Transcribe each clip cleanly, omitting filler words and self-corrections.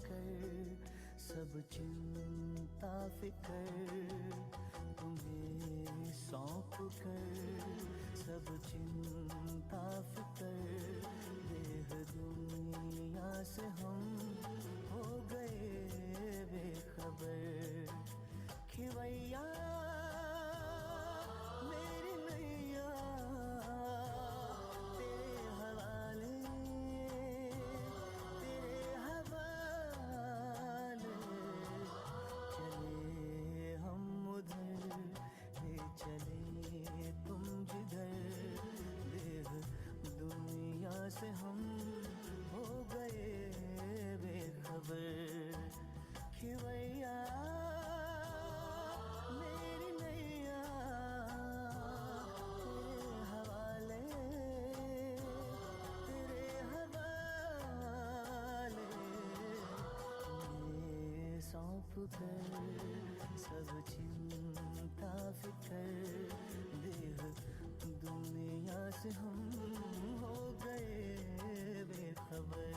कर सब चिंता फिकर, तुम्हें सौंप कर सब चिंता फिकर, देह दुनिया से हम हो गए बेखबर। खिवैया मेरी नैया तेरे हवाले, तेरे हवाले, चले हम उधर ले चले तुम जिधर, देह दुनिया से हम हो गए बेखबर। खिवैया मेरी नैया तेरे हवाले, तेरे हवाले, ये सौंप कर सब चिंता फिकर, देह दुनिया से हम हो गए बेखबर।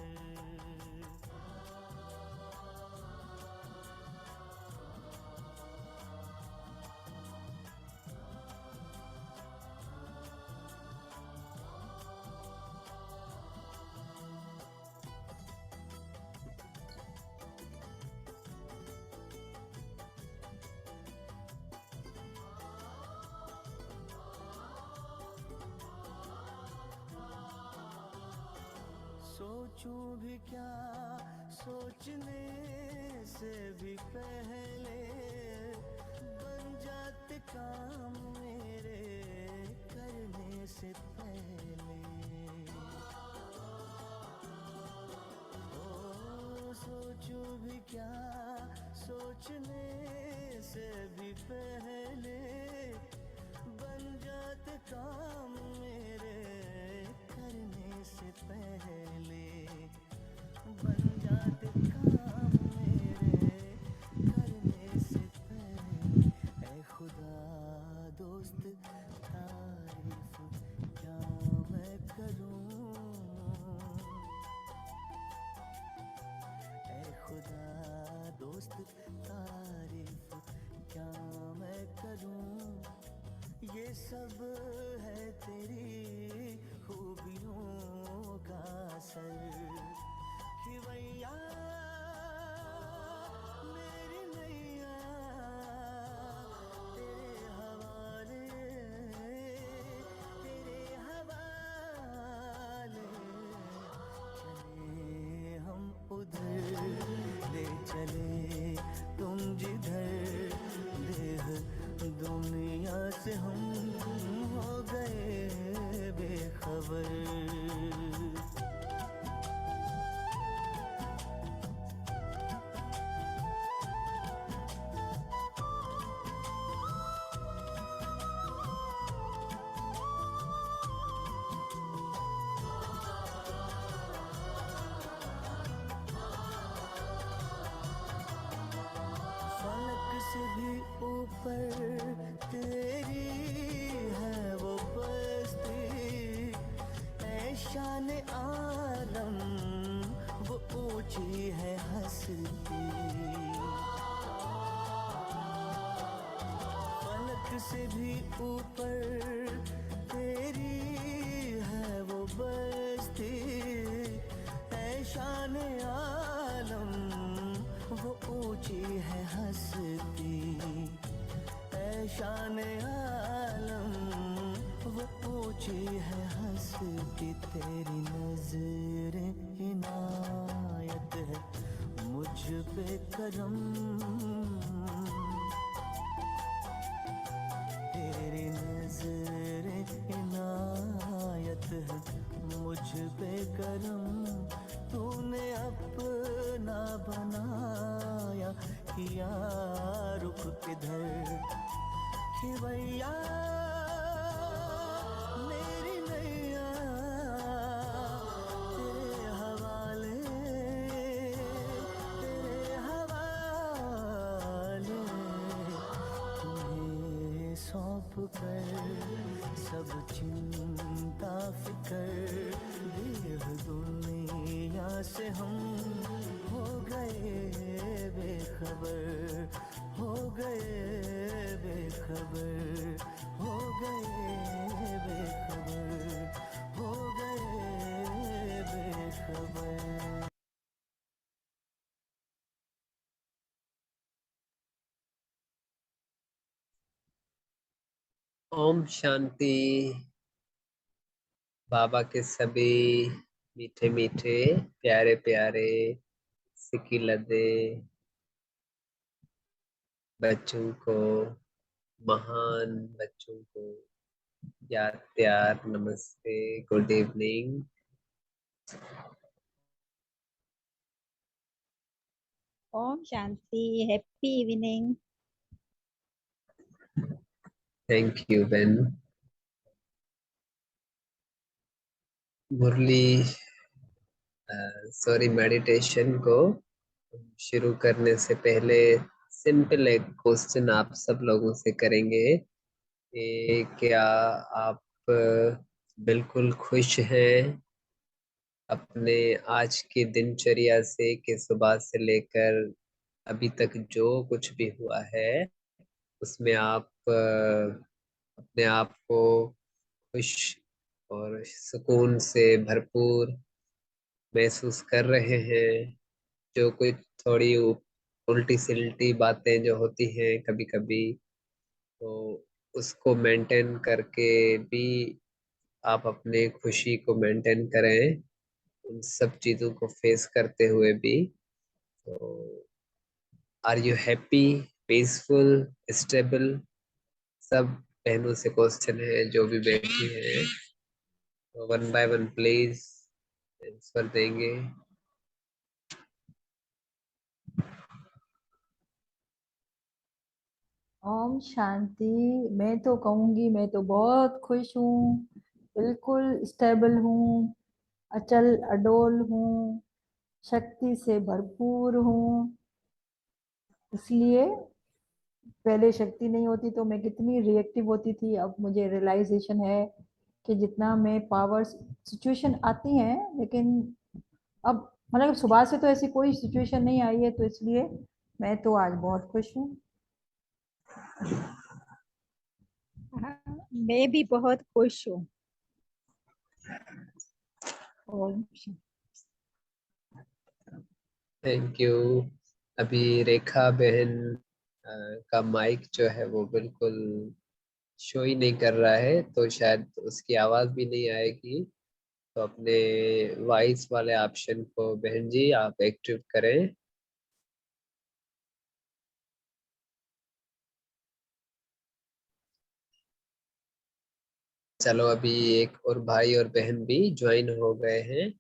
सोचूं भी क्या सोचने से भी पहले, बन जाते काम मेरे करने से पहले। ओ सोचूं भी क्या सोचने से भी पहले, बन जाते काम मेरे करने से पहले, बन जाते काम मेरे करने से पहले। ऐ खुदा दोस्त तारीफ क्या मैं करूं, ऐ खुदा दोस्त तारीफ क्या मैं करूं, ये सब है तेरी खूबियों का असर। खिवैया मेरी नैया तेरे हवाले, तेरे हवाले, चले हम उधर ले चले तुम जिधर, देह दुनिया से हम हो गए बेखबर। फलक से भी ऊपर तेरी है वो बस्ती, ऐ शान आलम वो ऊंची है हस्ती। फलक से भी ऊपर तेरी है वो बस्ती, ऐ शान आलम वो ऊंची है हस्ती, ऐ शान आलम वो ऊंची है हस्ती। तेरी नज़रें इनायत है मुझ पे करम, तेरी नज़रें इनायत है मुझ पे करम, तूने अपना बनाया किया रुख किधर। खिवैया मेरी नैया तेरे हवाले, तेरे हवाले, तुम्हें सौंप कर सब चिंता फिकर, देह दुनिया से हम हो गए ओम शांति। बाबा के सभी मीठे मीठे प्यारे प्यारे सिकी लदे बच्चों को, महान बच्चों को याद प्यार नमस्ते, गुड इवनिंग। ओम शांति, हैप्पी इवनिंग। थैंक यू बेन। मुरली सॉरी, मेडिटेशन को शुरू करने से पहले सिंपल एक क्वेश्चन आप सब लोगों से करेंगे कि क्या आप बिल्कुल खुश हैं अपने आज की दिनचर्या से, कि सुबह से लेकर अभी तक जो कुछ भी हुआ है उसमें आप अपने आप को खुश और सुकून से भरपूर महसूस कर रहे हैं? जो कुछ थोड़ी उल्टी सिल्टी बातें जो होती हैं कभी कभी, तो उसको मेंटेन करके भी आप अपने खुशी को मेंटेन करें, उन सब चीजों को फेस करते हुए भी। तो are you happy, peaceful, stable? सब बहनों से क्वेश्चन है जो भी बैठी है, तो one by one please answer देंगे। ओम शांति। मैं तो कहूँगी मैं तो बहुत खुश हूँ, बिल्कुल स्टेबल हूँ, अचल अडोल हूँ, शक्ति से भरपूर हूँ। इसलिए पहले शक्ति नहीं होती तो मैं कितनी रिएक्टिव होती थी। अब मुझे रियलाइजेशन है कि जितना मैं पावर, सिचुएशन आती हैं लेकिन अब मतलब सुबह से तो ऐसी कोई सिचुएशन नहीं आई है, तो इसलिए मैं तो आज बहुत खुश हूँ। हाँ, मैं भी बहुत खुश हूँ। ओम थैंक यू। अभी रेखा बहन का माइक जो है वो बिल्कुल शो ही नहीं कर रहा है, तो शायद उसकी आवाज भी नहीं आएगी। तो अपने वॉइस वाले ऑप्शन को बहन जी आप एक्टिव करें। चलो, अभी एक और भाई और बहन भी ज्वाइन हो गए हैं।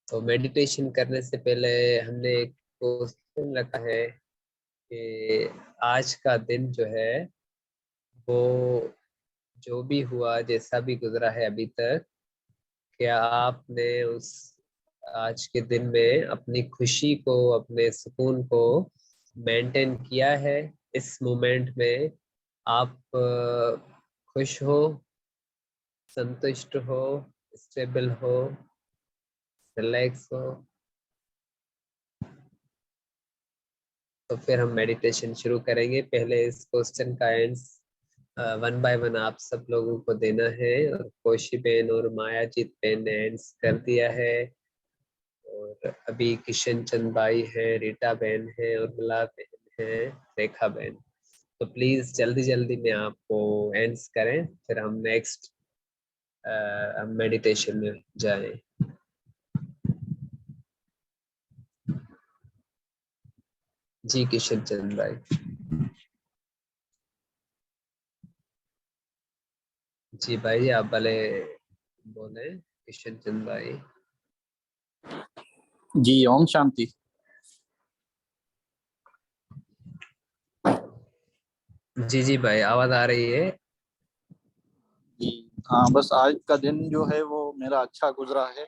तो मेडिटेशन करने से पहले हमने एक क्वेश्चन रखा है कि आज का दिन जो है वो जो भी हुआ, जैसा भी गुजरा है अभी तक, क्या आपने उस आज के दिन में अपनी खुशी को, अपने सुकून को मेंटेन किया है? इस मोमेंट में आप खुश हो, संतुष्ट हो, स्टेबल हो, रिलैक्स हो? तो फिर हम मेडिटेशन शुरू करेंगे। पहले इस क्वेश्चन का आंसर वन बाय वन आप सब लोगों को देना है, और कोशी बहन और मायाजीत बहन ने आंसर कर दिया है, और अभी किशन चंद भाई है, रीटा बहन है, और मिला बहन है, रेखा बहन। तो प्लीज जल्दी जल्दी में आपको आंसर करें, फिर हम नेक्स्ट मेडिटेशन में जाएं। जी किशन चंद भाई। जी भाई आप भले बोले किशन चंद भाई। जी ओम शांति। जी जी भाई आवाज आ रही है। जी हाँ, बस आज का दिन जो है वो मेरा अच्छा गुजरा है।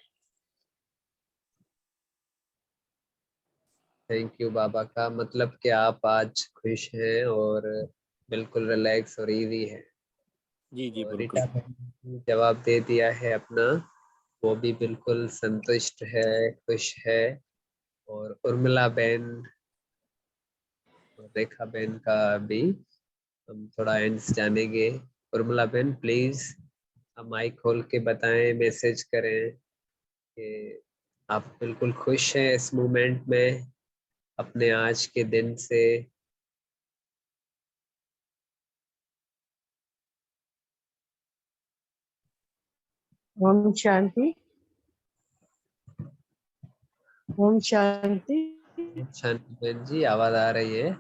थैंक यू बाबा का मतलब कि आप आज खुश हैं और बिल्कुल रिलैक्स और इजी है। जी जी और बिल्कुल। रीटा बहन ने जवाब दे दिया है अपना, वो भी बिल्कुल संतुष्ट है, खुश है। और उर्मिला बहन और रेखा बहन का भी हम थोड़ा एंड्स जानेंगे। उर्मिला बहन प्लीज आप माइक खोल के बताएं, मैसेज करें कि आप बिल्कुल खुश हैं इस मोमेंट में अपने आज के दिन से। ओम शांति। ओम शांति। शांति बहन जी, आवाज आ रही है?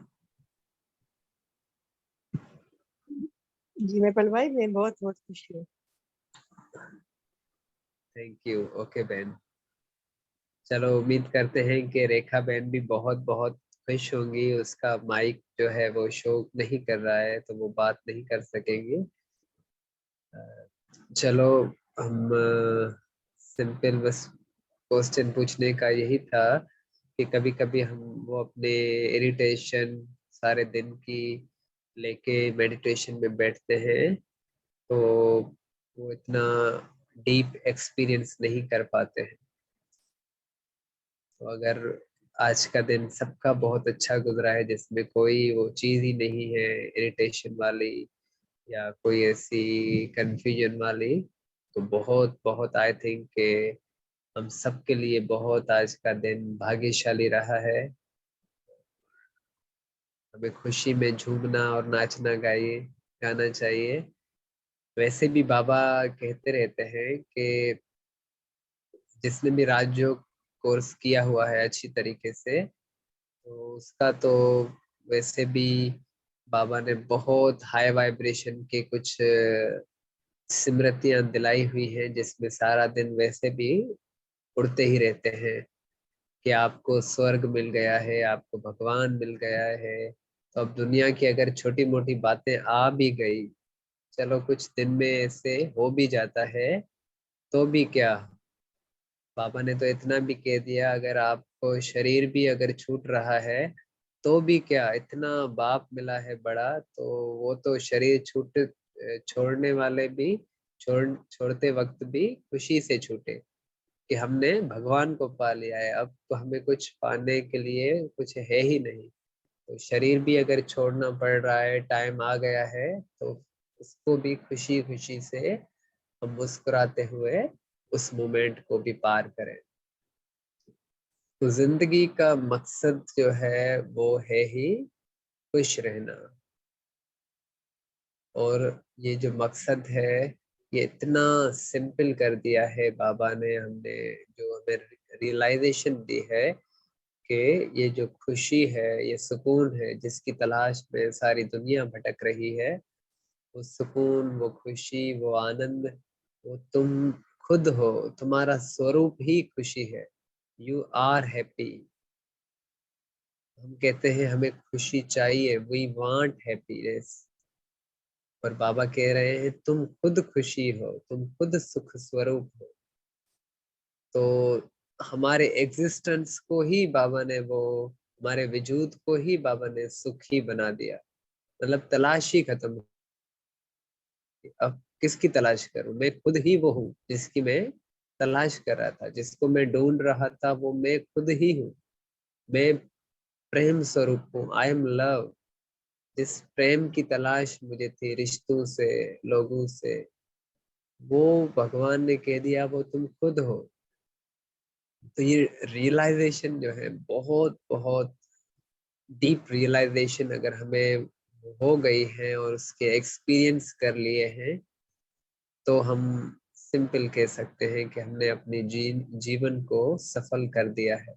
जी मैं पल भाई, मैं बहुत बहुत खुशी हूँ। Thank you. ओके बहन, चलो उम्मीद करते हैं कि रेखा बहन भी बहुत बहुत खुश होंगी। उसका माइक जो है वो शो नहीं कर रहा है, तो वो बात नहीं कर सकेंगे। चलो, हम सिंपल बस क्वेश्चन पूछने का यही था कि कभी कभी हम वो अपने इरिटेशन सारे दिन की लेके मेडिटेशन में बैठते हैं, तो वो इतना डीप एक्सपीरियंस नहीं कर पाते हैं। तो अगर आज का दिन सबका बहुत अच्छा गुजरा है, जिसमें कोई वो चीज ही नहीं है इरिटेशन वाली या कोई ऐसी कंफ्यूजन वाली, तो बहुत बहुत आई थिंक के हम सबके लिए बहुत आज का दिन भाग्यशाली रहा है। हमें खुशी में झूमना और नाचना गाना चाहिए। वैसे भी बाबा कहते रहते हैं कि जिसने भी राजयोग कोर्स किया हुआ है अच्छी तरीके से, तो उसका तो वैसे भी बाबा ने बहुत हाई वाइब्रेशन के कुछ स्मृतियां दिलाई हुई हैं, जिसमें सारा दिन वैसे भी उड़ते ही रहते हैं कि आपको स्वर्ग मिल गया है, आपको भगवान मिल गया है। तो अब दुनिया की अगर छोटी मोटी बातें आ भी गई, चलो कुछ दिन में ऐसे हो भी जाता है, तो भी क्या, बाबा ने तो इतना भी कह दिया, अगर आपको शरीर भी अगर छूट रहा है तो भी क्या, इतना बाप मिला है बड़ा, तो वो तो शरीर छोड़ने वाले भी छोड़ते वक्त भी खुशी से छूटे कि हमने भगवान को पा लिया है। अब तो हमें कुछ पाने के लिए कुछ है ही नहीं। तो शरीर भी अगर छोड़ना पड़ रहा है, टाइम आ गया है, तो उसको भी खुशी खुशी से हम मुस्कुराते हुए उस मोमेंट को भी पार करें। तो जिंदगी का मकसद जो है वो है ही खुश रहना। और ये जो मकसद है, ये इतना सिंपल कर दिया है बाबा ने, हमने जो हमें रियलाइजेशन दी है कि ये जो खुशी है, ये सुकून है, जिसकी तलाश में सारी दुनिया भटक रही है, वो सुकून, वो खुशी, वो आनंद, वो तुम खुद हो। तुम्हारा स्वरूप ही खुशी है। You are happy. हम कहते हैं हमें खुशी चाहिए, वी वांट हैप्पीनेस, और बाबा कह रहे हैं तुम खुद खुशी हो, तुम खुद सुख स्वरूप हो। तो हमारे एग्जिस्टेंस को ही बाबा ने वो, हमारे वजूद को ही बाबा ने सुखी बना दिया। मतलब तलाश ही खत्म। अब किसकी तलाश करूं? मैं खुद ही वो हूँ जिसकी मैं तलाश कर रहा था, जिसको मैं ढूंढ रहा था, वो मैं खुद ही हूँ। मैं प्रेम स्वरूप हूँ, आई एम लव। जिस प्रेम की तलाश मुझे थी रिश्तों से, लोगों से, वो भगवान ने कह दिया वो तुम खुद हो। तो ये रियलाइजेशन जो है, बहुत बहुत डीप रियलाइजेशन अगर हमें हो गई है और उसके एक्सपीरियंस कर लिए हैं, तो हम सिंपल कह सकते हैं कि हमने अपनी जीवन को सफल कर दिया है।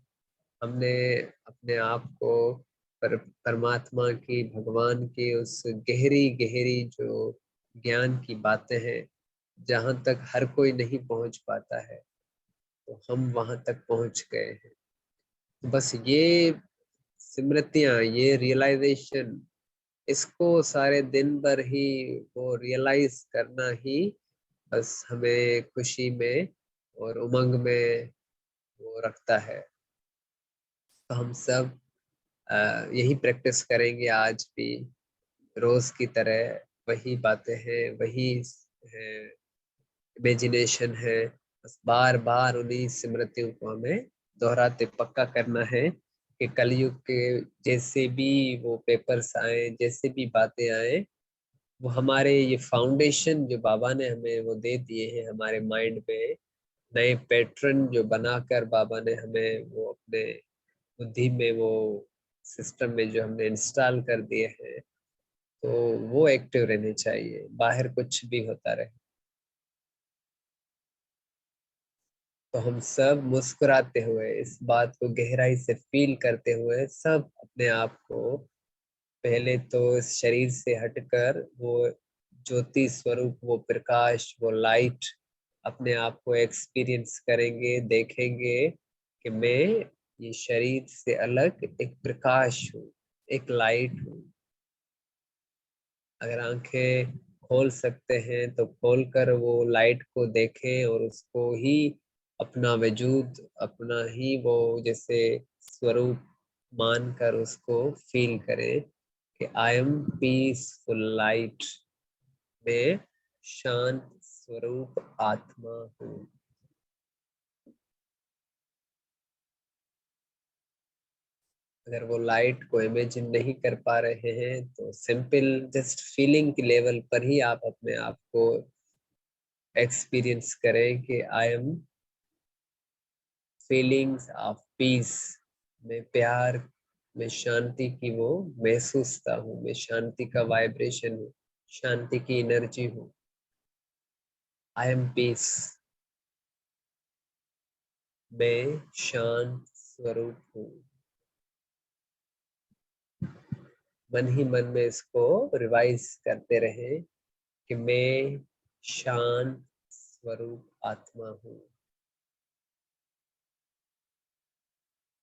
हमने अपने आप को परमात्मा की, भगवान की उस गहरी गहरी जो ज्ञान की बातें हैं, जहाँ तक हर कोई नहीं पहुंच पाता है, तो हम वहां तक पहुंच गए हैं। तो बस ये स्मृतियां, ये रियलाइजेशन, इसको सारे दिन भर ही वो रियलाइज करना ही बस हमें खुशी में और उमंग में वो रखता है। तो हम सब यही प्रैक्टिस करेंगे आज भी, रोज की तरह। वही बातें हैं, वही इमेजिनेशन है, बस बार बार उन्हीं स्मृतियों को हमें दोहराते पक्का करना है कि कलयुग के जैसे भी वो पेपर्स आए, जैसे भी बातें आए, वो हमारे ये फाउंडेशन जो बाबा ने हमें वो दे दिए हैं हमारे माइंड में, नए पैटर्न जो बनाकर बाबा ने हमें वो अपने बुद्धि में वो सिस्टम में जो हमने इंस्टॉल कर दिए हैं, तो वो एक्टिव रहने चाहिए, बाहर कुछ भी होता रहे। तो हम सब मुस्कुराते हुए इस बात को गहराई से फील करते हुए सब अपने आप को पहले तो इस शरीर से हटकर वो ज्योति स्वरूप, वो प्रकाश, वो लाइट अपने आप को एक्सपीरियंस करेंगे, देखेंगे कि मैं ये शरीर से अलग एक प्रकाश हूँ, एक लाइट हूँ। अगर आंखें खोल सकते हैं तो खोलकर वो लाइट को देखें और उसको ही अपना वजूद, अपना ही वो जैसे स्वरूप मानकर उसको फील करें कि आई एम पीसफुल लाइट, मैं शांत स्वरूप आत्मा हूँ। अगर वो लाइट को इमेजिन नहीं कर पा रहे हैं तो सिंपल जस्ट फीलिंग की लेवल पर ही आप अपने आप को एक्सपीरियंस करें कि I am feelings of peace, मैं प्यार, मैं शांति की वो महसूसता हूँ, मैं शांति का वाइब्रेशन हूँ, शांति की एनर्जी हूँ। आई एम पीस, मैं शांत स्वरूप हूँ। मन ही मन में इसको रिवाइज करते रहे कि मैं शांत स्वरूप आत्मा हूँ।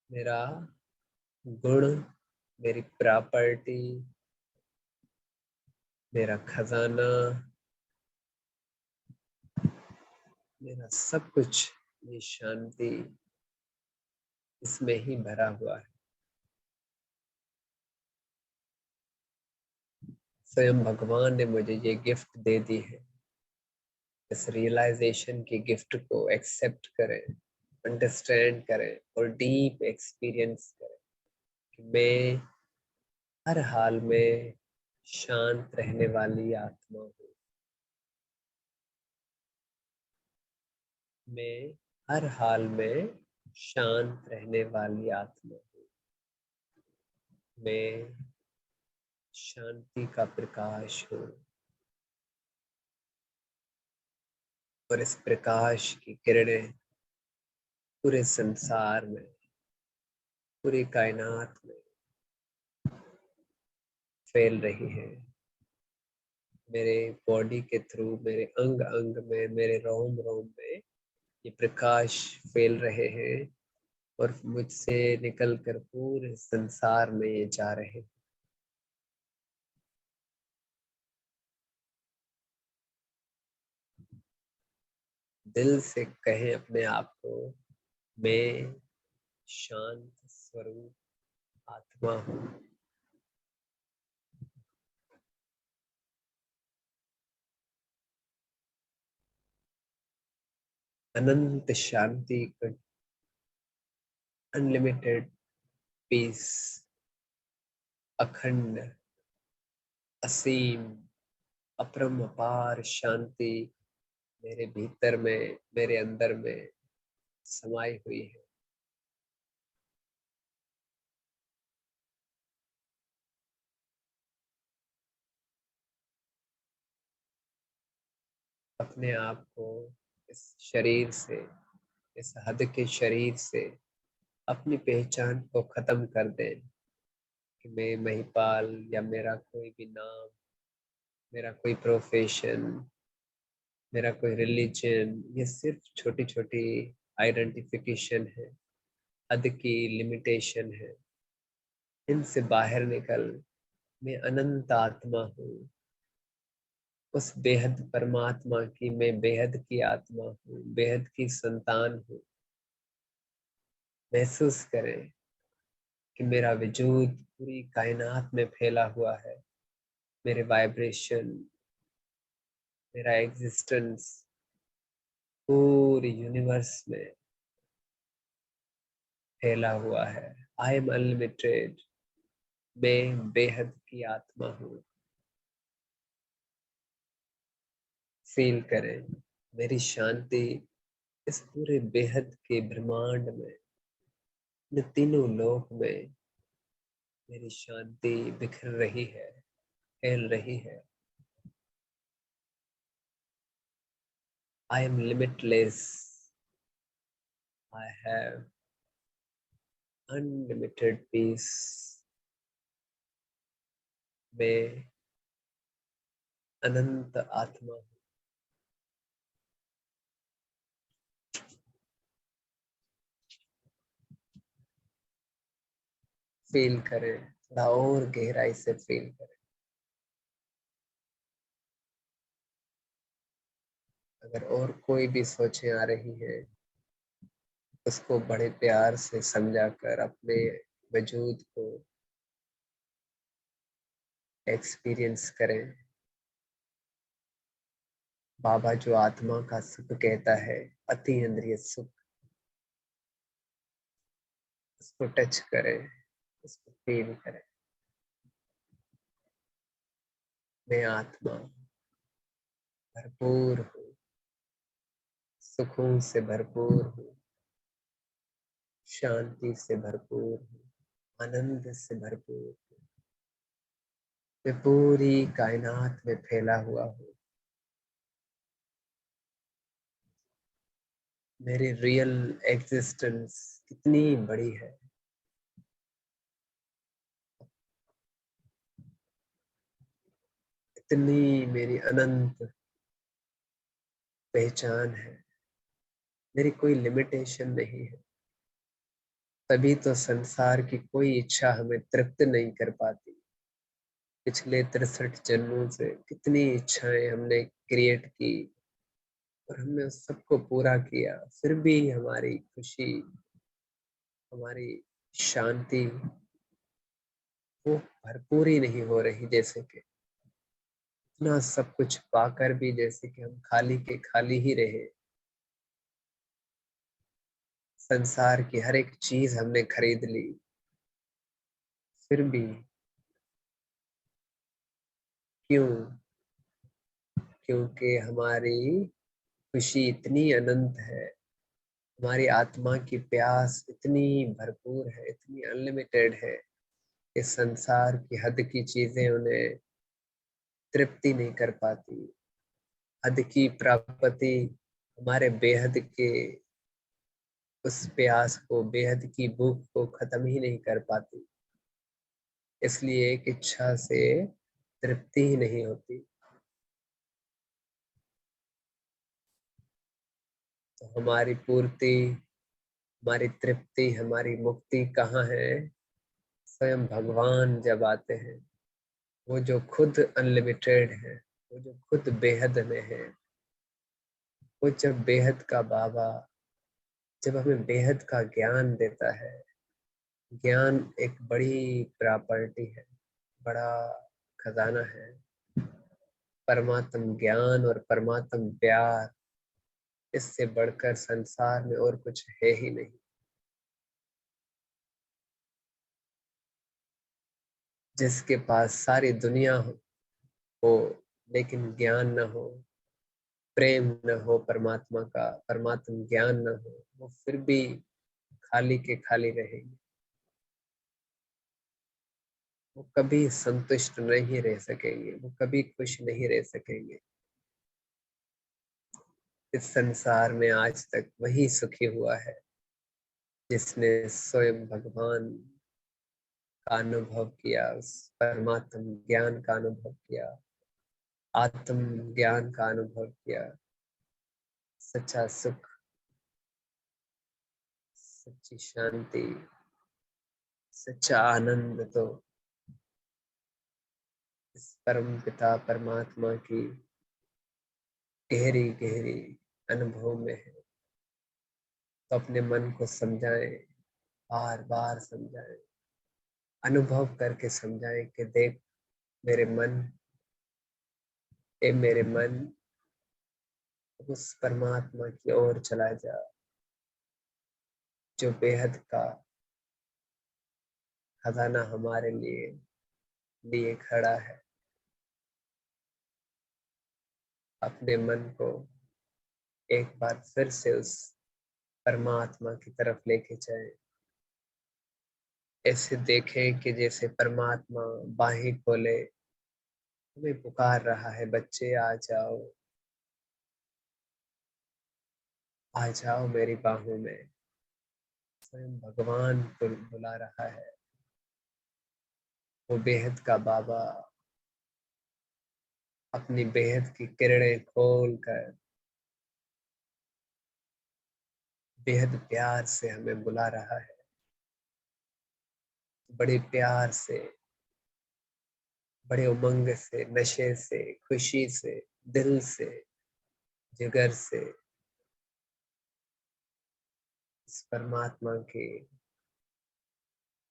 मेरा गुण, मेरी प्रॉपर्टी, मेरा खजाना, मेरा सब कुछ, ये शांति इसमें ही भरा हुआ है। स्वयं भगवान ने मुझे ये गिफ्ट दे दी है। इस रियलाइजेशन की गिफ्ट को एक्सेप्ट करें, अंडरस्टैंड करें और डीप एक्सपीरियंस करें कि मैं हर हाल में शांत रहने वाली आत्मा हूँ। मैं हर हाल में शांत रहने वाली आत्मा हूँ। मैं शांति का प्रकाश हूँ और इस प्रकाश की किरणें पूरे संसार में, पूरी कायनात में फैल रही है। मेरे बॉडी के थ्रू, मेरे अंग अंग में, मेरे रोम रोम में ये प्रकाश फैल रहे हैं और मुझसे निकलकर पूरे संसार में ये जा रहे हैं। दिल से कहें अपने आप को, मैं शांत स्वरूप आत्मा हूँ। अनंत शांति, अनलिमिटेड पीस, अखंड, असीम, अपरम अपार शांति मेरे भीतर में, मेरे अंदर में समाई हुई है। अपने आप को इस शरीर से, इस हद के शरीर से अपनी पहचान को खत्म कर दें कि मैं महिपाल या मेरा कोई भी नाम, मेरा कोई प्रोफेशन, मेरा कोई रिलीजन, ये सिर्फ छोटी छोटी आइडेंटिफिकेशन है, हद की लिमिटेशन है। इनसे बाहर निकल मैं अनंत आत्मा हूँ, उस बेहद परमात्मा की मैं बेहद की आत्मा हूँ, बेहद की संतान हूँ। महसूस करें कि मेरा वजूद पूरी कायनात में फैला हुआ है। मेरे वाइब्रेशन, मेरा एग्जिस्टेंस पूरे यूनिवर्स में फैला हुआ है। आई एम अनलिमिटेड, मैं बेहद की आत्मा हूँ। फील करें मेरी शांति इस पूरे बेहद के ब्रह्मांड में, इन तीनों लोक में मेरी शांति बिखर रही है, फैल रही है। I am limitless, I have unlimited peace. मैं अनंत आत्मा हूँ। फील करें, थोड़ा और गहराई से फील करें। अगर और कोई भी सोचें आ रही हैं, उसको बड़े प्यार से समझा कर अपने वजूद को एक्सपीरियंस करें। बाबा जो आत्मा का सुख कहता है, अति इंद्रिय सुख, उसको टच करें, उसको फील करें। मैं आत्मा भरपूर हूँ, सुखों से भरपूर हूँ, शांति से भरपूर हूँ, आनंद से भरपूर हूँ। मैं पूरी कायनात में फैला हुआ हूँ। मेरी रियल एग्जिस्टेंस कितनी बड़ी है। इतनी मेरी अनंत पहचान है। मेरी कोई लिमिटेशन नहीं है। तभी तो संसार की कोई इच्छा हमें तृप्त नहीं कर पाती। पिछले 63 जन्मों से कितनी इच्छाएं हमने क्रिएट की और हमने उस सबको पूरा किया, फिर भी हमारी खुशी, हमारी शांति वो भरपूर ही नहीं हो रही। जैसे कि इतना सब कुछ पाकर भी जैसे कि हम खाली के खाली ही रहे। संसार की हर एक चीज हमने खरीद ली, फिर भी क्यों? क्योंकि हमारी खुशी इतनी अनंत है, हमारी आत्मा की प्यास इतनी भरपूर है, इतनी अनलिमिटेड है कि संसार की हद की चीजें उन्हें तृप्ति नहीं कर पाती। हद की प्राप्ति हमारे बेहद के उस प्यास को, बेहद की भूख को खत्म ही नहीं कर पाती। इसलिए एक इच्छा से तृप्ति ही नहीं होती। तो हमारी पूर्ति, हमारी तृप्ति, हमारी मुक्ति कहाँ है? स्वयं भगवान जब आते हैं, वो जो खुद अनलिमिटेड है, वो जो खुद बेहद में है, वो जब बेहद का बाबा जब हमें बेहद का ज्ञान देता है। ज्ञान एक बड़ी प्रॉपर्टी है, बड़ा खजाना है। परमात्म ज्ञान और परमात्म प्यार, इससे बढ़कर संसार में और कुछ है ही नहीं। जिसके पास सारी दुनिया हो लेकिन ज्ञान न हो, प्रेम न हो परमात्मा का, परमात्म ज्ञान न हो, वो फिर भी खाली के खाली रहेंगे। वो कभी संतुष्ट नहीं रह सकेंगे, वो कभी खुश नहीं रह सकेंगे। इस संसार में आज तक वही सुखी हुआ है जिसने स्वयं भगवान का अनुभव किया, उस परमात्म ज्ञान का अनुभव किया, आत्म ज्ञान का अनुभव किया। सच्चा सुख, सच्ची शांति, सच्चा आनंद तो इस परम पिता परमात्मा की गहरी गहरी अनुभव में है। तो अपने मन को समझाएं, बार बार समझाएं, अनुभव करके समझाएं कि देख मेरे मन, ए मेरे मन, उस परमात्मा की ओर चला जा जो बेहद का खजाना हमारे लिए खड़ा है। अपने मन को एक बार फिर से उस परमात्मा की तरफ लेके जाए। ऐसे देखें कि जैसे परमात्मा बाहें खोले हमें पुकार रहा है, बच्चे आ जाओ, आ जाओ मेरी बाहों में। स्वयं भगवान को बुला रहा है। वो बेहद का बाबा अपनी बेहद की किरणें खोल कर बेहद प्यार से हमें बुला रहा है। बड़े प्यार से, बड़े उमंग से, नशे से, खुशी से, दिल से, जिगर से इस परमात्मा के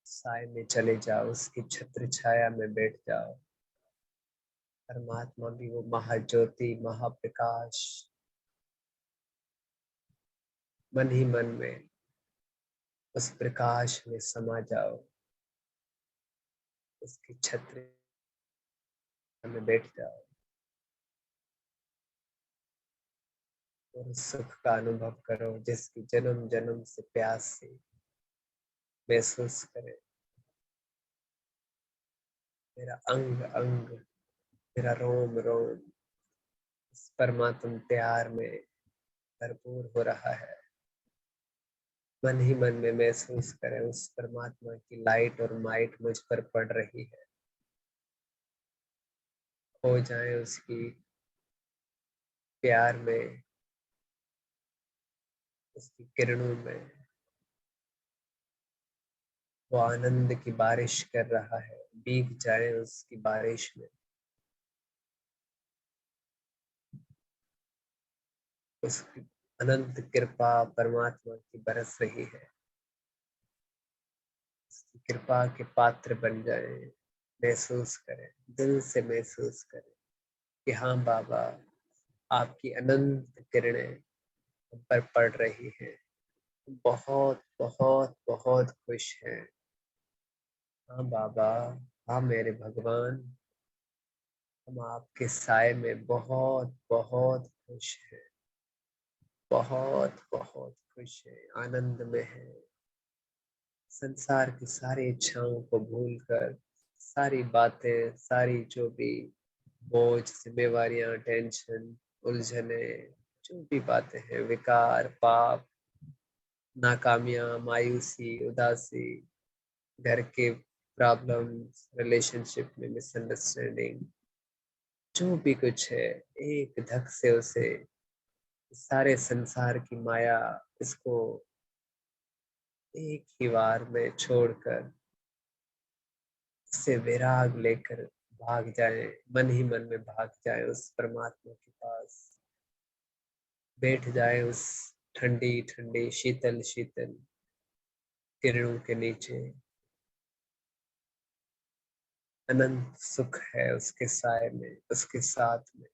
साए में चले जाओ, उसकी छत्र छाया में बैठ जाओ। परमात्मा भी वो महाज्योति, महाप्रकाश, मन ही मन में उस प्रकाश में समा जाओ, उसकी छत्र में बैठ जाओ और उस सुख का अनुभव करो जिसकी जन्म जन्म से प्यास से महसूस करे। मेरा अंग अंग, मेरा रोम रोम इस परमात्म प्यार में भरपूर हो रहा है। मन ही मन में महसूस करें उस परमात्मा की लाइट और माइट मुझ पर पड़ रही है। खो जाए उसकी प्यार में, उसकी किरणों में। वो आनंद की बारिश कर रहा है, भीग जाए उसकी बारिश में। उसकी अनंत कृपा परमात्मा की बरस रही है। उसकी कृपा के पात्र बन जाए, महसूस करें, दिल से महसूस करें कि हाँ बाबा, आपकी अनंत किरणें हम पर पड़ रही हैं। बहुत बहुत बहुत खुश हैं। हाँ बाबा, हाँ मेरे भगवान, हम आपके साए में बहुत बहुत खुश हैं, बहुत बहुत खुश हैं, आनंद में हैं। संसार की सारी इच्छाओं को भूलकर, सारी बातें, सारी जो भी बोझ, जिम्मेवारियां, टेंशन, उलझने, जो भी बातें हैं, विकार, पाप, नाकामियां, मायूसी, उदासी, घर के प्रॉब्लम्स, रिलेशनशिप में मिसअंडरस्टैंडिंग, जो भी कुछ है, एक धक से उसे, सारे संसार की माया, इसको एक ही बार में छोड़कर उससे विराग लेकर भाग जाए, मन ही मन में भाग जाए उस परमात्मा के पास, बैठ जाए उस ठंडी ठंडी शीतल शीतल किरणों के नीचे। अनंत सुख है उसके साए में, उसके साथ में।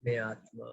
मैं आत्मा